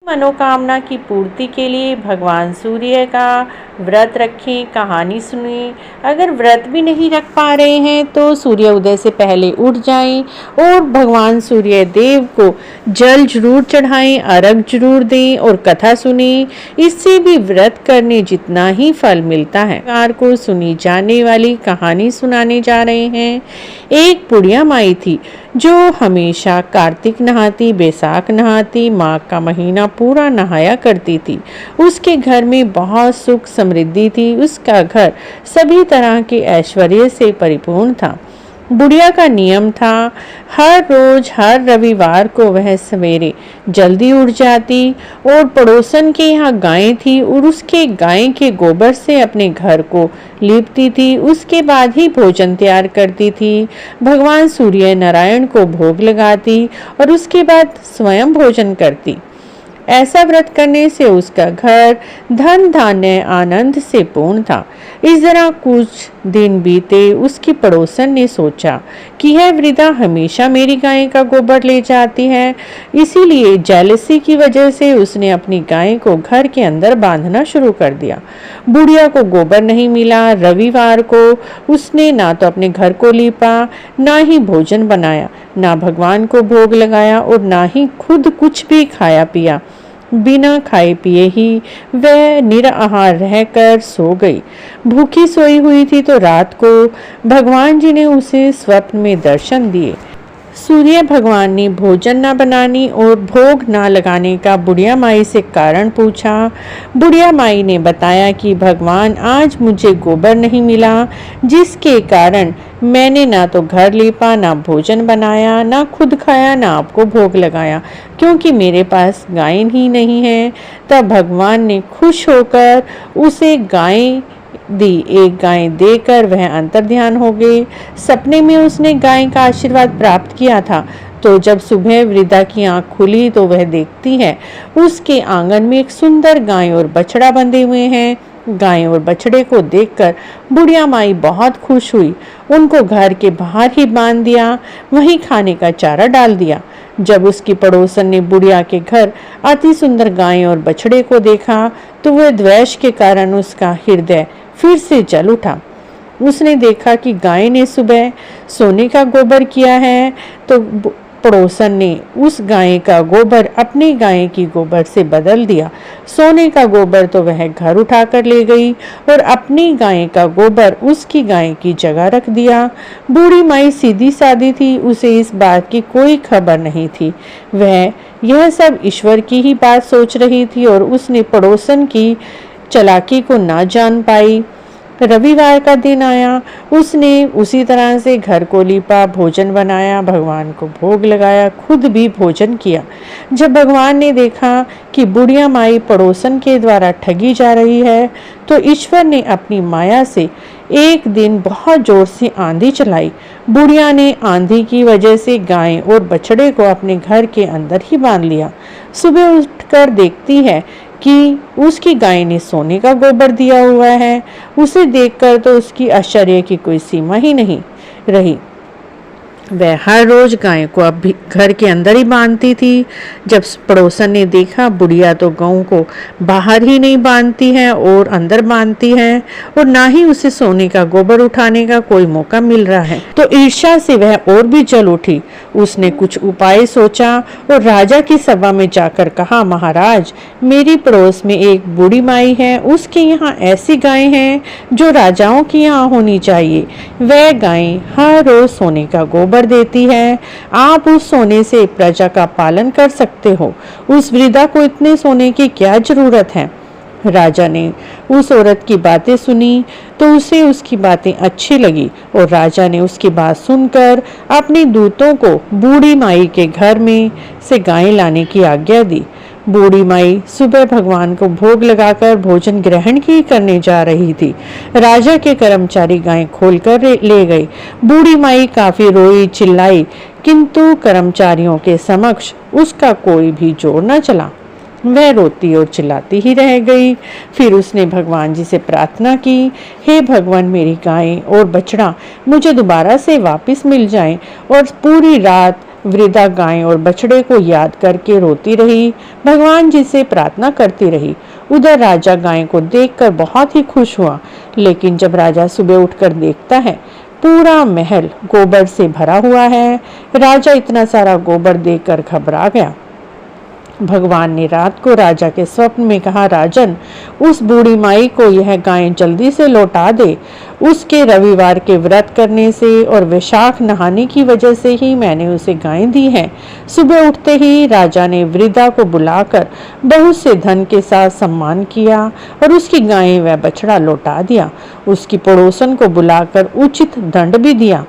मनोकामना की पूर्ति के लिए भगवान सूर्य का व्रत रखें, कहानी सुनिए। अगर व्रत भी नहीं रख पा रहे हैं तो सूर्य उदय से पहले उठ जाएं और भगवान सूर्य देव को जल जरूर चढ़ाएं, अर्घ जरूर दें और कथा सुनिए। इससे भी व्रत करने जितना ही फल मिलता है। परिवार को सुनी जाने वाली कहानी सुनाने जा रहे हैं। एक बुढ़िया माई थी जो हमेशा कार्तिक नहाती, बैसाख नहाती, माघ का महीना पूरा नहाया करती थी। उसके घर में बहुत सुख समृद्धि थी। उसका घर सभी तरह के ऐश्वर्य से परिपूर्ण था। बुढ़िया का नियम था, हर रोज हर रविवार को वह सवेरे जल्दी उठ जाती और पड़ोसन के यहाँ गायें थी और उसके गाय के गोबर से अपने घर को लीपती थी। उसके बाद ही भोजन तैयार करती थी। भगवान सूर्य नारायण को भोग लगाती और उसके बाद स्वयं भोजन करती। ऐसा व्रत करने से उसका घर धन धान्य आनंद से पूर्ण था। इस तरह कुछ दिन बीते। उसकी पड़ोसन ने सोचा कि यह वृद्धा हमेशा मेरी गाय का गोबर ले जाती है, इसीलिए जेलसी की वजह से उसने अपनी गाय को घर के अंदर बांधना शुरू कर दिया। बुढ़िया को गोबर नहीं मिला। रविवार को उसने ना तो अपने घर को लीपा, ना ही भोजन बनाया, ना भगवान को भोग लगाया और ना ही खुद कुछ भी खाया पिया। बिना खाए पिए ही वह निराहार रहकर सो गई। भूखी सोई हुई थी तो रात को भगवान जी ने उसे स्वप्न में दर्शन दिए। सूर्य भगवान ने भोजन न बनाने और भोग न लगाने का बुढ़िया माई से कारण पूछा। बुढ़िया माई ने बताया कि भगवान आज मुझे गोबर नहीं मिला, जिसके कारण मैंने ना तो घर लीपा, ना भोजन बनाया, ना खुद खाया, ना आपको भोग लगाया, क्योंकि मेरे पास गाय ही नहीं है। तब भगवान ने खुश होकर उसे गाय दी। एक गाय देकर वह अंतर ध्यान हो गई। सपने में उसने गाय का आशीर्वाद प्राप्त किया था। तो जब सुबह वृद्धा की आंख खुली तो वह देखती है उसके आंगन में एक सुंदर गाय और बछड़ा बंधे हुए हैं। गाय और बछड़े को देखकर बुढ़िया माई बहुत खुश हुई। उनको घर के बाहर ही बांध दिया, वहीं खाने का चारा डाल दिया। जब उसकी पड़ोसन ने बुढ़िया के घर अति सुंदर गाय और बछड़े को देखा तो वह द्वेष के कारण उसका हृदय फिर से जल उठा। उसने देखा कि गाय ने सुबह सोने का गोबर किया है, तो पड़ोसन ने उस गाय का गोबर अपनी गाय की गोबर से बदल दिया। सोने का गोबर तो वह घर उठाकर ले गई और अपनी गाय का गोबर उसकी गाय की जगह रख दिया। बूढ़ी माई सीधी सादी थी, उसे इस बात की कोई खबर नहीं थी। वह यह सब ईश्वर की ही बात सोच रही थी और उसने पड़ोसन की चालाकी को ना जान पाई। रविवार का दिन आया। उसने उसी तरह से घर को लीपा, भोजन बनाया, भगवान को भोग लगाया, खुद भी भोजन किया। जब भगवान ने देखा कि बुढ़िया माई पड़ोसन के द्वारा ठगी जा रही है तो ईश्वर ने अपनी माया से एक दिन बहुत जोर से आंधी चलाई। बुढ़िया ने आंधी की वजह से गाय और बछड़े को अपने घर के अंदर ही बांध लिया। सुबह उठकर देखती है कि उसकी गाय ने सोने का गोबर दिया हुआ है। उसे देखकर तो उसकी आश्चर्य की कोई सीमा ही नहीं रही। वह हर रोज गाय को अब भी घर के अंदर ही बांधती थी। जब पड़ोसन ने देखा बुढ़िया तो गायों को बाहर ही नहीं बांधती है और अंदर बांधती है और ना ही उसे सोने का गोबर उठाने का कोई मौका मिल रहा है, तो ईर्ष्या से वह और भी जल उठी। उसने कुछ उपाय सोचा और राजा की सभा में जाकर कहा, महाराज, मेरी पड़ोस में एक बूढ़ी माई है, उसके यहाँ ऐसी गाय हैं जो राजाओं की यहाँ होनी चाहिए। वह गाय हर रोज सोने का गोबर देती है। आप उस सोने से प्रजा का पालन कर सकते हो। उस वृद्धा को इतने सोने की क्या जरूरत है। राजा ने उस औरत की बातें सुनी तो उसे उसकी बातें अच्छी लगी और राजा ने उसकी बात सुनकर अपने दूतों को बूढ़ी माई के घर में से गाय लाने की आज्ञा दी। बूढ़ी माई सुबह भगवान को भोग लगाकर भोजन ग्रहण की करने जा रही थी। राजा के कर्मचारी गाय खोलकर ले गए। बूढ़ी माई काफी रोई चिल्लाई, किंतु कर्मचारियों के समक्ष उसका कोई भी जोर न चला। वह रोती और चिल्लाती ही रह गई। फिर उसने भगवान जी से प्रार्थना की, हे भगवान, मेरी गाय और बछड़ा मुझे दोबारा से वापस मिल जाए और पूरी रात वृद्धा गाय और बछड़े को याद करके रोती रही, भगवान जी से प्रार्थना करती रही। उधर राजा गाय को देखकर बहुत ही खुश हुआ, लेकिन जब राजा सुबह उठकर देखता है पूरा महल गोबर से भरा हुआ है, राजा इतना सारा गोबर देखकर घबरा गया। भगवान ने रात को राजा के स्वप्न में कहा, राजन, उस बूढ़ी माई को यह गाय जल्दी से लौटा दे। उसके रविवार के व्रत करने से और वैशाख नहाने की वजह से ही मैंने उसे गाय दी है। सुबह उठते ही राजा ने वृद्धा को बुलाकर बहुत से धन के साथ सम्मान किया और उसकी गाय व बछड़ा लौटा दिया। उसकी पड़ोसन को बुलाकर उचित दंड भी दिया।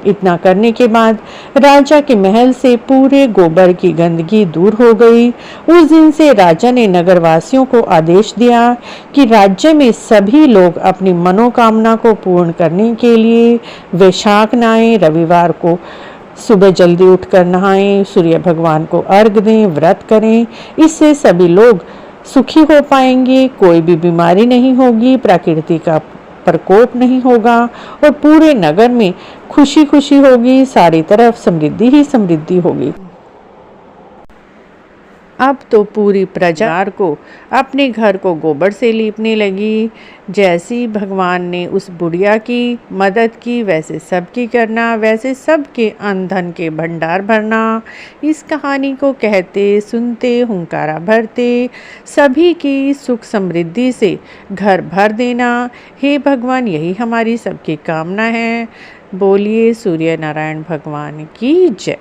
इतना करने के बाद राजा के महल से पूरे गोबर की गंदगी दूर हो गई। उस दिन से राजा ने नगरवासियों को आदेश दिया कि राज्य में सभी लोग अपनी मनोकामना को पूर्ण करने के लिए वैशाख नहाएं, रविवार को सुबह जल्दी उठकर नहाएं, सूर्य भगवान को अर्घ दें, व्रत करें। इससे सभी लोग सुखी हो पाएंगे, कोई भी बीमारी नहीं होगी, प्रकृति का प्रकोप नहीं होगा और पूरे नगर में खुशी खुशी होगी, सारी तरफ समृद्धि ही समृद्धि होगी। अब तो पूरी प्रजा को अपने घर को गोबर से लीपने लगी। जैसी भगवान ने उस बुढ़िया की मदद की वैसे सबकी करना, वैसे सबके अन्न धन के भंडार भरना। इस कहानी को कहते सुनते हुंकारा भरते सभी की सुख समृद्धि से घर भर देना। हे भगवान, यही हमारी सबकी कामना है। बोलिए सूर्य नारायण भगवान की जय।